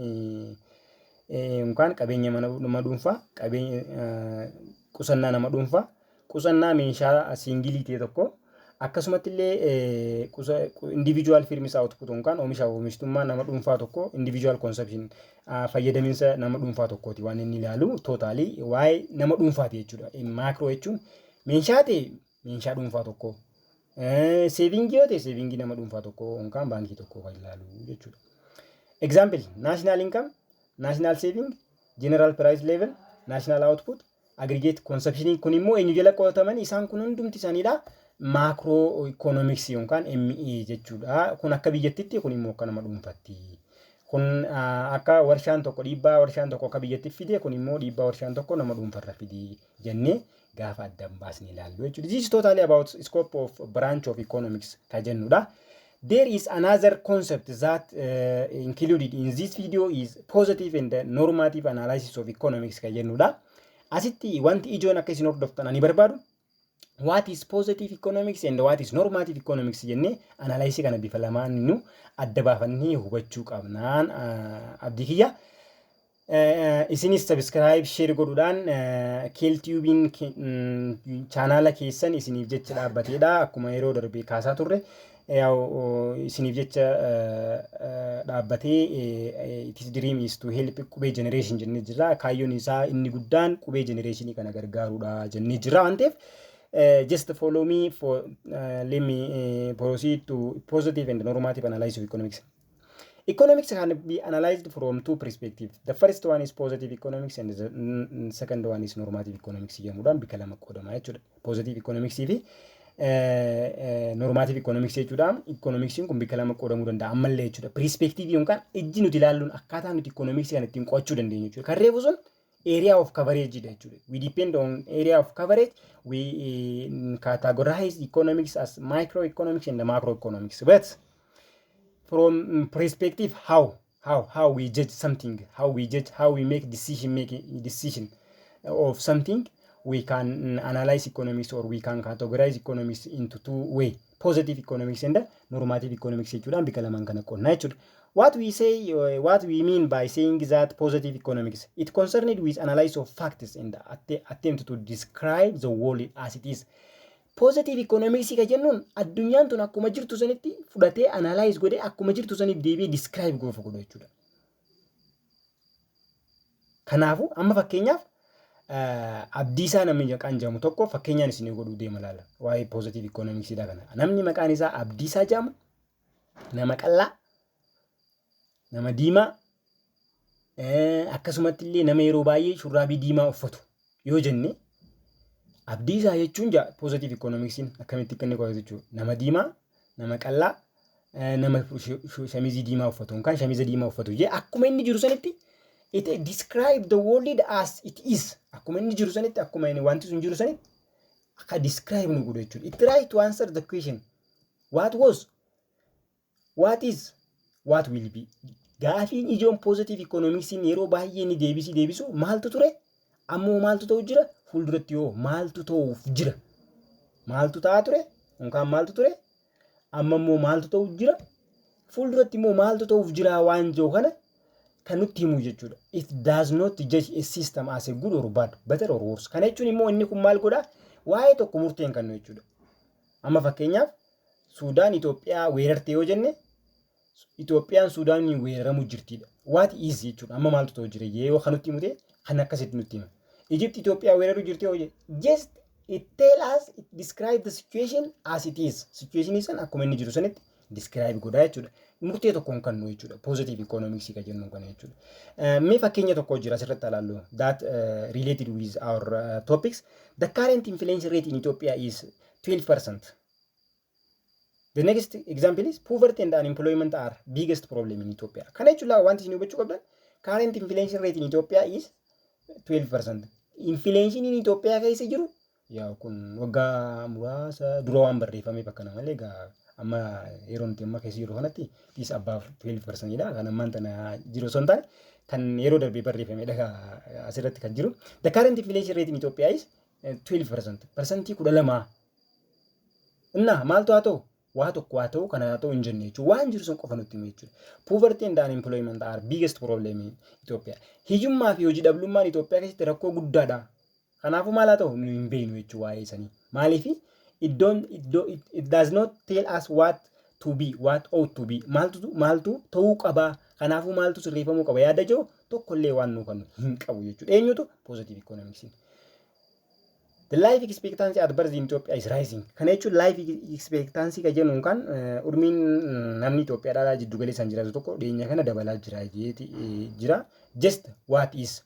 yookaan qabeenya nama dhuunfaa qabeenya qusannaa nama dhuunfaa qusannaa meeshaa singilii ta'e tokko akkasumatti illee individual firms output yookaan oomishtummaa nama dhuunfaa tokko individual consumption fayyadaminsa nama dhuunfaa tokkooti waan inni ilaalu totally waa'ee nama dhuunfaati jechuudha. Macro jechuun meeshaa ta'e meeshaa dhuunfaa tokko saving yoo ta'e saving nama dhuunfaa tokko yookaan baankii tokko kan ilaalu jechuudha. Example national income, national saving, general price level, national output, aggregate consumption kun immoo eenyu jala qotaman isaan kun hundumti isaaniidha. Macroeconomics yookaan ME jechuudha. Kun akka biyyattitti kun immoo akka nama dhuunfaatti. Kun akka warshaan tokko dhiibbaa warshaan tokko akka biyyatti fide kun immoo dhiibbaa warshaan tokko nama dhuunfarra fide jennee gaafa addan baasnee ilaallu jechuudha. This is totally about scope of branch of economics ka jennudha. There is another concept that included in this video is positive and normative analysis of economics ka jennudha. Asitti wanti ijoon akka isin hordoftan ani barbaadu what is positive economics and what is normative economics jennee analysis kana bifa lamaan nu adda baafannee hubachuu qabnaan abdii kiyya. Isinis subscribe share godhuudhaan keeltiyuubiin chaanaala keessan isiniif jecha dhaabbateedha. Akkuma yeroo darbee kaasaa turre isiniif jecha dhaabbatee it is dream is to help qubee generation jennee jira. Kaayyoon isaa inni guddaan qubee generationii kana gargaaruudha jennee jira waan ta'eef just follow me for let me proceed to positive and normative analysis of economics. Economics can be analyzed from two perspectives. The first one is positive economics and the second one is normative economics. Jechuudhaan bika lama qoodama jechuudha. Positive economics fi normative economics jechuudhaan economics kun bika lama qoodamuu danda'a ammallee jechuudha. Perspective yookaan ejji nuti ilaalluun akkaataa nuti economics kan ittiin qo'achuu dandeenyu jechuudha. Kan reefu sun area of coverage jechuudha. We depend on area of coverage. We categorize economics as microeconomics and macroeconomics. But from perspective how we judge something, how we make decision of something, we can analyze economics or we can categorize economics into two ways: positive economics and normative economics. What we mean by saying that positive economics, it concerned with analysis of facts and attempt to describe the world as it is. Positive economics ka jennuun addunyaan tun akkuma jirtu sanitti fudhatee analyze godhee akkuma jirtu saniif deebi'ee describe godhu jechuudha. Kanaafuu amma fakkeenyaaf Abdiisaa namni maqaan jedhamu tokko fakkeenyaan isin godhuu deema laala waa'ee positive economics dha kana. Namni maqaan isaa Abdiisaa jedhamu nama qal'aa, nama diimaa, akkasumatti illee nama yeroo baay'ee shurraabii diimaa uffatu yoo jenne Abdiisaa jechuun positive economics akkamitti kan inni qo'atu jechuudha. Nama diimaa, nama qal'aa, nama shamizii diimaa uffatu yookaan shamiza diimaa uffatu jee akkuma inni jiru sanitti it describe the world as it is. Akkuma inni jiru sanitti akkuma inni wanti sun jiru sanitti akka describe nu godhu jechuudha. It try to answer the question what was, what is, what will be. Gaafiin ijoon positive economics yeroo baay'ee ni deebisu maaltu ture ammoo maaltu ta'u jira fuulduratti yoo maaltu ta'uuf jira maaltu ta'aa ture yookaan maaltu ture amma immoo maaltu ta'u jira fuulduratti immoo maaltu ta'uuf jira waan jiru kana kan nutti himu jechuudha. It does not judge a system as a good or bad, better or worse. Kana jechuun immoo inni kun maal godha waa'ee tokko murteen kan jechuudha. Amma fakkeenyaaf Suudaan Itoophiyaa weerarte yoo jenne Itoophiyaan Suudaaniin weeraramuu jirtidha. What is jechuudha. Amma maaltu ta'u jira yoo kan nutti himute kan akkasitti nutti hima. Egypt Itoophiyaa weeraruu jirti yoo jenne just it tell us, it describe the situation as it is. Situation san akkuma inni jiru sanitti describe godha jechuudha. Murtee tokkoon kan nu jechuudha. Positive economics ka jennu kana jechuudha. Mee fakkeenya tokko jira asirratti ilaallu that related with our topics. The current inflation rate in Ethiopia is 12%. The next example is poverty and unemployment are biggest problem in Ethiopia. Kana jechuudha wanti isin hubachuu qabdan current inflation rate in Ethiopia is 12%. Inflation in Ethiopia keessa jiru yaa kun waggaa muraasa dura waan barreeffame bakka malee gaa amma yeroo nuti amma keessa jiru kanatti is above 12% dha. Kan ammaan tana jiru son taane kan yeroo darbee barreeffame dha asirratti kan jiru. The current inflation rate in Ethiopia is 12%. Percentii 12. Inna maaltu haa ta'u waa tokko haa ta'u kana haa ta'u hin jenne jechuudha. Waan jiru sun qofa nutti himu jechuudha. Poverty and unemployment are biggest problem in Ethiopia. Hiyyummaa fi hojii dhabdummaan Itoophiyaa keessatti rakkoo guddaadha. Kanaafuu maal haa ta'u nu hin beeknu jechuudha waa'ee sanii. Maaliif it does not tell us what to be, what ought to be. Maaltu ta'uu qaba. Kanaafuu maaltu sirreeffamuu qaba yaada jiru tokkollee waan nu kan hin qabu jechuudha. Eenyutu positive economics. The life expectancy at birth in Ethiopia is rising. Kana jechuun life expectancy ka jennu kan urmiin namni Itoophiyaadhaa jiddu galeessaan jiraatu tokko dhiyeenya kana dabalaa jira. Just what is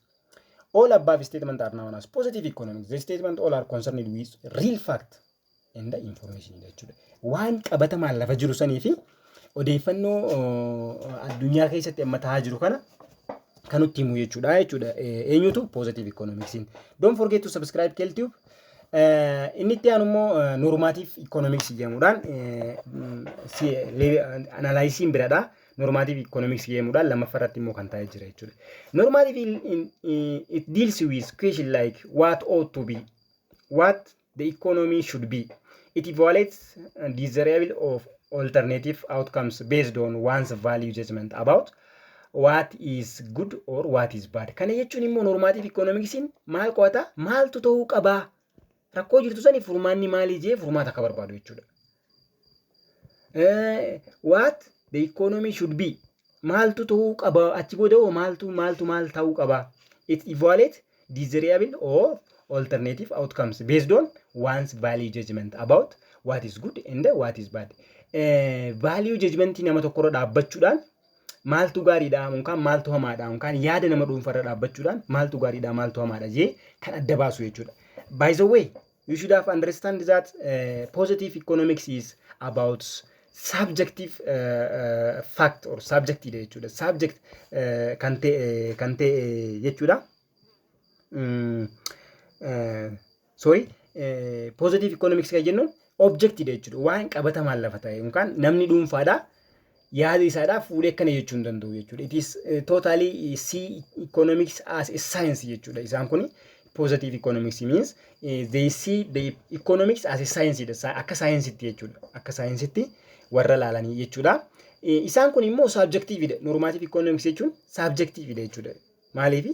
all above statement are known as positive economics. The statement all are concerned with real fact and the information jechuudha. Waan qabatamaan lafa jiru sanii fi odeeffannoo addunyaa keessatti amma ta'aa jiru kana kan nutti himu jechuudha. Eenyutu positive economics. Don't forget to subscribe KLTube. Inni itti aanu immoo normative economics jedhamuudhaan analysiin biraadha. Normative economics jedhamuudhaan lammaffaarratti immoo kan taa'ee jira jechuudha. Normative it deals with question like what ought to be, what the economy should be. It evaluates desirable of alternative outcomes based on one's value judgment about what is good or what is bad. Kana jechuun immoo normative economics maal qo'ata? Maaltu ta'uu qaba? Rakkoo jirtu sanii furmaanni maalii jee furmaata akka barbaadu jechuudha. What the economy should be. Maaltu ta'uu qaba? Achi booda maal ta'uu qaba? It evaluates desirable or alternative outcomes based on one's value judgment about what is good and what is bad. Value judgment nama tokkorra dhaabbachuudhaan maaltu gaariidha yookaan maaltu hamaadha yookaan yaada nama dhuunfarra dhaabbachuudhaan maaltu gaariidha maaltu hamaadha jee kan adda baasu jechuudha. By the way, you should have understand that positive economics is about subjective fact or subjective jechuudha. Subject kan ta'e jechuudha. Positive economics kan jennuun objective jechuudha. Waan qabatamaan lafa ta'e yookaan namni dhuunfaadha yaada isaadhaa fuudhee akkana jechuu hin danda'u jechuudha. It is totally see economics as a science jechuudha. Isaan kuni positive economics means they see the economics as a science akka science-itti jechuudha. Akka science-itti warra laalanii jechuudha. Isaan kun immoo subjective. Normative economics jechuun subjective jechuudha. Maaliif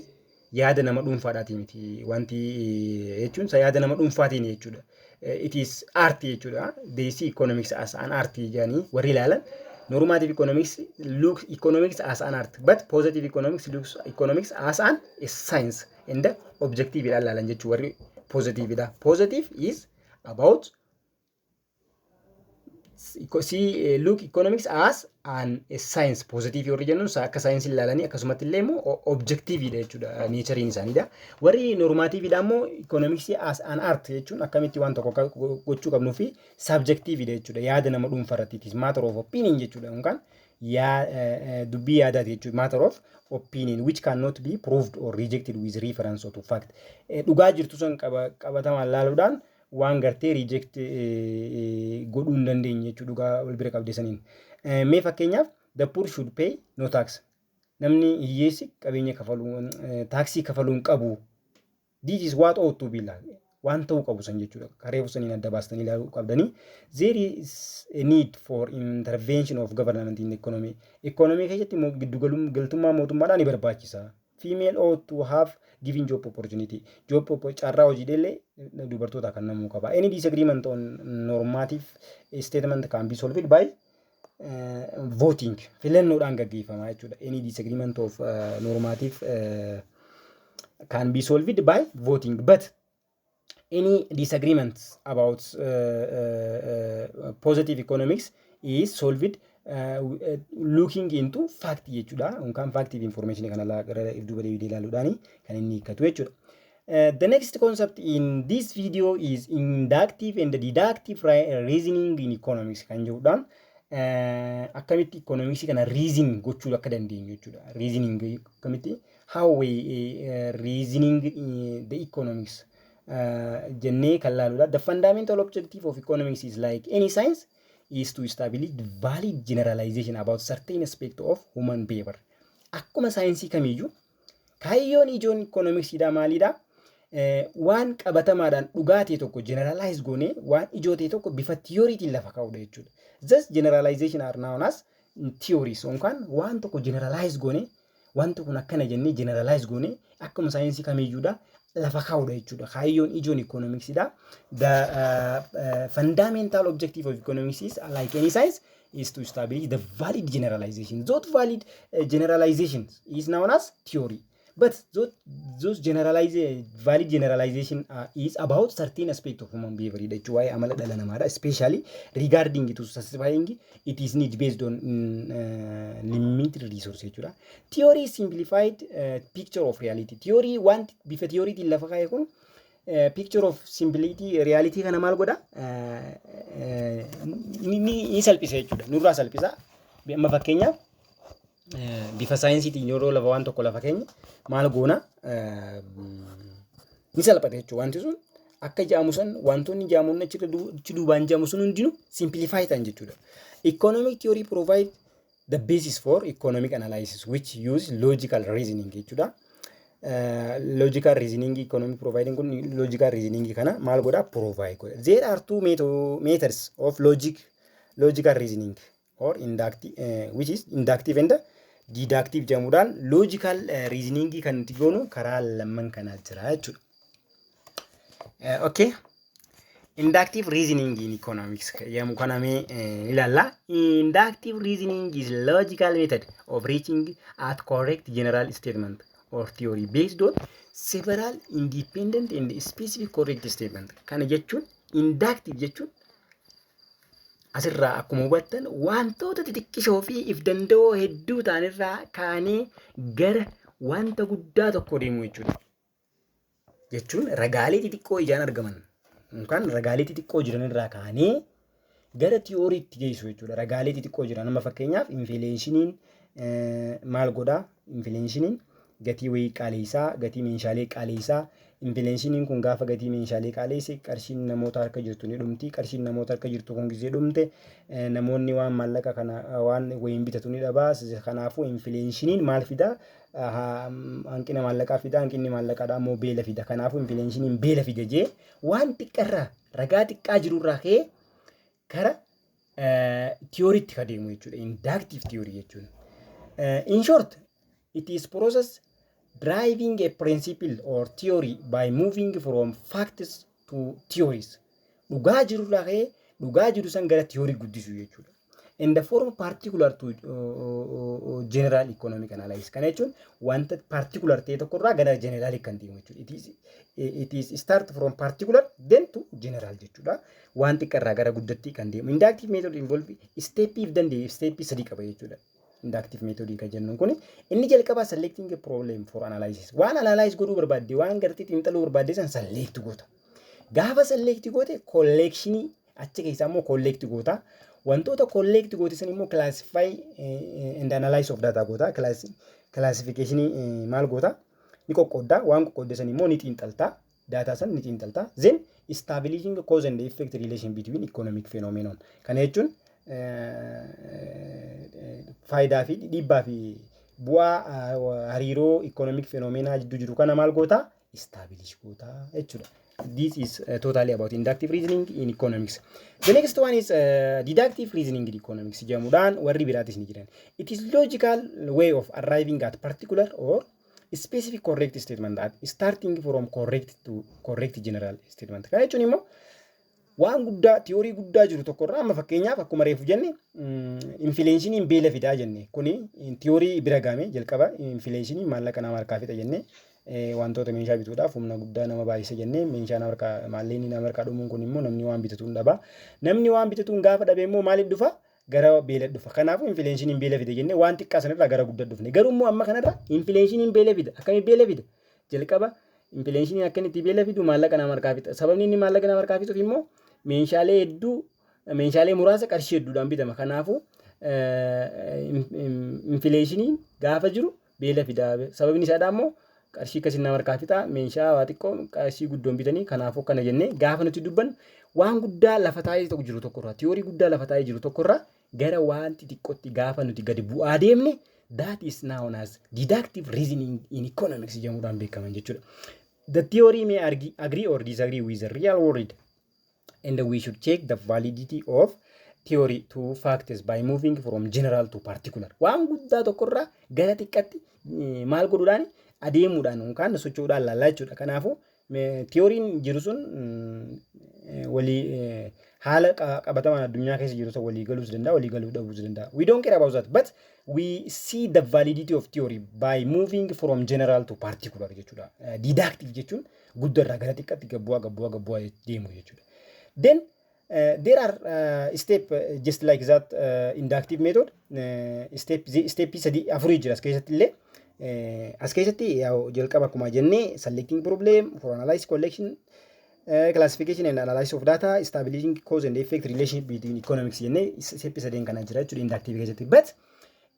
yaada nama dhuunfaadhaatii miti wanti jechuun yaada nama dhuunfaatiin jechuudha. It is art jechuudha. They see economics as an art jedhanii warri ilaalan. Normative economics looks economics as an art, but positive economics looks economics as an a science and the objective ilaalan jechuudha. Warri positive dha. Positive is about see look economics as an a science positive yoo jennuun akka science ilaalanii akkasumatti illee immoo objective dha jechuudha nature isaaniidha. Warri normative dha immoo economics as an art jechuun akkamitti waan tokko gochuu qabnuu fi subjective dha jechuudha. Yaada nama dhuunfarratti it is matter of opinion jechuudha. Yookaan dubbii yaadaati jechuudha. Matter of opinion which cannot be proved or rejected with reference to fact. Dhugaa jirtu san qabatamaan laaluudhaan waan gartee reject godhuu hin dandeenye jechuudha dhugaa wal bira qabdeessaniin. Mee fakkeenyaaf the poor should pay no tax. Namni hiyyeessi qabeenya kafaluu taaksii kafaluu hin qabu. This is what ought to be like. Waan ta'uu qabu san jechuudha. Karee fusaniin adda baastanii ilaaluu qabdanii. There is a need for intervention of government in the economy. Economy keessatti giddu galtummaa mootummaadhaan ni barbaachisa. Female ought to have giving job opportunity. Job carraa hojiilee dubartoota kan namuu qaba. Any disagreement on normative statement can be solved by voting. Filannoodhaan gaggeeffama jechuudha. Any disagreement of normative can be solved by voting. But any disagreements about positive economics is solved looking into fact jechuudha. Yookaan factive information kana gara duuba deebi'ee ilaaluudhaan kan inni hiikkatu jechuudha. The next concept in this video is inductive and deductive reasoning in economics kan jedhuudhaan akkamitti economics kana reason gochuu akka dandeenyu jechuudha. Reasoning akkamitti how we reasoning the economics jennee kan laaluudha. The fundamental objective of economics is like any science is to establish valid generalization about certain aspect of human behavior. Akkuma saayinsii kamiyyuu kaayyoon ijoon economics dha maalidha? Waan qabatamaadhaan dhugaatee tokko generalize goone waan ijoo ta'e tokko bifa theorytiin lafa kaa'udha jechuudha. Thus generalization are known as theories. Yookaan waan tokko generalize goone wanti kun akkana jennee generalize goone akkuma saayinsii kamiyyuudha lafa kaa'udha jechuudha. Kaayyoon ijoon economics dha. The fundamental objective of economics is like any science is to establish the valid generalization. Those valid generalizations is known as theory. But those valid generalization is about certain aspect of human behavior. That's why amala dhala namaadha. Especially regarding to satisfying it is need based on limited resource jechuudha. Theory is simplified picture of reality. Theory want bifa theory ti lafa kaa'e kun picture of simplicity reality kana maal godha ni salphisa jechuudha. Nurraa salphisa. Amma fakkeenyaaf bifa saayinsiitiin yeroo lafa waan tokko lafa keenya maal goona ni salphate jechuudha. Wanti sun akka jaamu san wantoonni jaamuun achi duubaan jaamu sun hundinuu simplify ta'an jechuudha. Economic theory provide the basis for economic analysis which use logical reasoning jechuudha. Logical reasoning economic providing kun logical reasoning kana maal godha provide godha. There are two methods of logical reasoning or inductive which is inductive and deductive jedhamuudhaan logical reasoning kan nuti goonu karaa lamman kanaa jira jechuudha. Okay. Inductive reasoning in economics yamu kaname ilalla. Inductive reasoning is logical method of reaching at correct general statement or theory based on several independent and specific correct statement. Kana jechuun inductive jechuun asirraa akkuma hubattan wantoota xixiqqishoo fi if danda'oo hedduu ta'anirraa kaanee gara wanta guddaa tokko deemu jechuudha. Jechuun ragaalee xixiqqoo ijaan argaman yookaan ragaalee xixiqqoo jiranirraa kaanee gara tiyooriitti geessu jechuudha. Ragaalee xixiqqoo jiran amma fakkeenyaaf infleeshiniin maal godhaa? Infleeshiniin gatii wayii qaaleessaa, gatii meeshaalee qaaleessaa. Infleeshiniin kun gaafa gatii meeshaalee qaaleesse qarshiin namoota harka jirtu ni dhumti. Qarshiin namoota harka jirtu kun gizee dhumte namoonni waan maallaqa kana waan wayiin bitatu ni dhabaa. Kanaafuu infleeshiniin maal fidaa? Hanqina maallaqaa fidaa. Hanqinni maallaqaadhaa immoo beela fida. Kanaafuu infleeshiniin beela fida jee waan xiqqarraa ragaa xiqqaa jirurraa ka'ee kara tiyooriitti ka deemu jechuudha. Inductive theory jechuudha. In short, it is process driving a principle or theory by moving from facts to theories. Dhugaa jiru dhaqee dhugaa jiru san gara theory guddisuu jechuudha. In the form particular to general economic analysis. Kana jechuun wanta particular ta'e tokkorraa gara general kan deemu jechuudha. It is start from particular then to general jechuudha. Wanti qarraa gara guddatti kan deemu. Inductive method involve steppiif danda'e steppii sadii qaba jechuudha. Inductive method kan jennuun kun inni jalqaba selecting a problem for analysis. Waan analyze godhuu barbaadde waan gartee xiinxaluu barbaadde san select goota. Gaafa select goote collection achi keessaa immoo collect goota. Wantoota collect goote san immoo classify and analyze of data goota. Classification maal goota? Ni qoqqoodda. Waan qoqqoodde san immoo ni xiinxalta. Data san ni xiinxalta. Then establishing the cause and effect relation between economic phenomenon. Kana jechuun faayidaa fi dhiibbaa fi bu'aa hariiroo economic phenomena jidduu jiru kana maal goota? Establish goota jechuudha. This is totally about inductive reasoning in economics. The next one is deductive reasoning in economics. Jamudan warri biratis ni jiran. It is logical way of arriving at particular or specific correct statement that starting from correct to correct general statement. Kana jechuun immoo waan guddaa theory guddaa jiru tokkorraa amma fakkeenyaaf akkuma reefu jenne inflation beela fidaa jenne kuni theory bira gaame jalqaba inflation maallaqa nama harkaa fixa jenne wantoota meeshaa bituudhaaf humna guddaa nama baay'isa jenne meeshaa nama harkaa maalleen nama harkaa dhumuun kun immoo namni waan bitatuun dhaba namni waan bitatuun gaafa dhabe immoo maaliif dhufa gara beela dhufa kanaafuu inflation beela fida jenne waan xiqqaa sanarraa gara guddaa dhufne garuu immoo amma kanarra inflation beela fida akkami beela fida jalqaba inflation akkanitti beela fidu maallaqa nama harkaa fixa sababni inni maallaqa nama harkaa fixuuf immoo meeshaalee hedduu meeshaalee muraasa qarshii hedduudhaan bitama kanaafuu inflation gaafa jiru beela fidaa sababni isaadhaa immoo qarshii akkasii nama harkaa fixa meeshaa waa xiqqoo qarshii guddoon bitanii kanaafuu kana jennee gaafa nuti dubbannu waan guddaa lafa taa'ee tokko jiru tokkorraa theory guddaa lafa taa'ee jiru tokkorraa gara wanti xiqqootti gaafa nuti gadi bu'aa deemne that is known as deductive reasoning in economics jedhamuudhaan beekaman jechuudha. The theory may agree or disagree with the real world and we should check the validity of theory to factors by moving from general to particular. Waan guddaa tokkorraa gara xiqqaatti maal godhuudhaan adeemuudhaan yookaan socho'uudhaan laallaa jechuudha. Kanaafuu theory'n jiru sun walii haala qabatamaan addunyaa keessa jiru sun walii galuus danda'a, walii galuu dhabuus danda'a. We don't care about that, but we see the validity of theory by moving from general to particular jechuudha. Deductive jechuun guddarraa gara xiqqaatti gabbu'aa deemu jechuudha. Then there are step just like that inductive method step sadii afurii jira as keessatti illee as keessatti jalqaba akkuma jennee selecting problem for analysis collection classification and analysis of data establishing cause and effect relation between economics jennee step sadeen kana jira jechuudha inductive keessatti but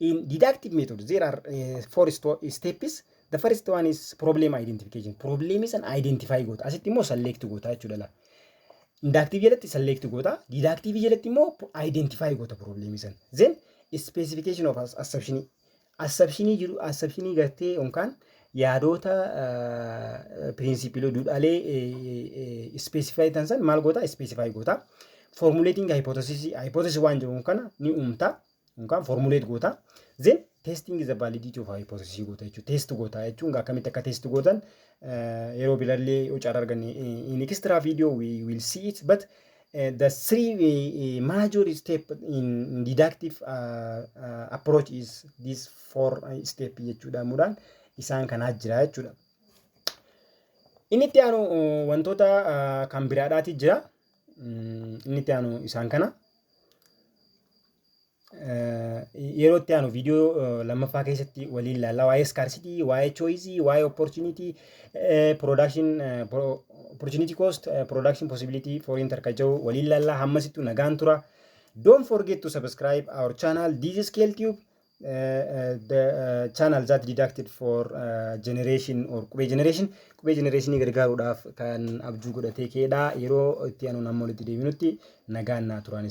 in deductive method there are four steps. The first one is problem identification. Problem is an identify goota asitti immoo select goota jechuudha. Inductive jalatti select goota, deductive jalatti immoo identify goota problem san. Then specification of assumption. Assumption jiru assumption gartee yookaan yaadota principle duudhaalee specify tan san maal goota specify goota. Formulating hypothesis waan jiru kana ni uumta yookaan formulate goota. Then testing is the validity of hypothesis goota jechuudha. Test goota jechuun akkamitti akka test gootan yeroo bilallee ucaar arganne in extra video we will see it but the three major step in deductive approach is this four step jechuudha mudaan isaan kana jira jechuudha. Inni itti aanu wantoota kan biraadhaati jira. Inni itti aanu isaan kana yeroo itti aanu video lammaffaa keessatti waliin ilaalla waa'ee scarcity, waa'ee choice, waa'ee opportunity, opportunity cost, production possibility for interculture waliin ilaalla hammasittu nagaan tura. Don't forget to subscribe our channel. This is ScaleTube, the channel that deducted for generation or qubee generation gargaaruudhaaf kan abjuu godhatee keedha yeroo itti aanu namoonni itti deebinutti nagaan naa turaanis.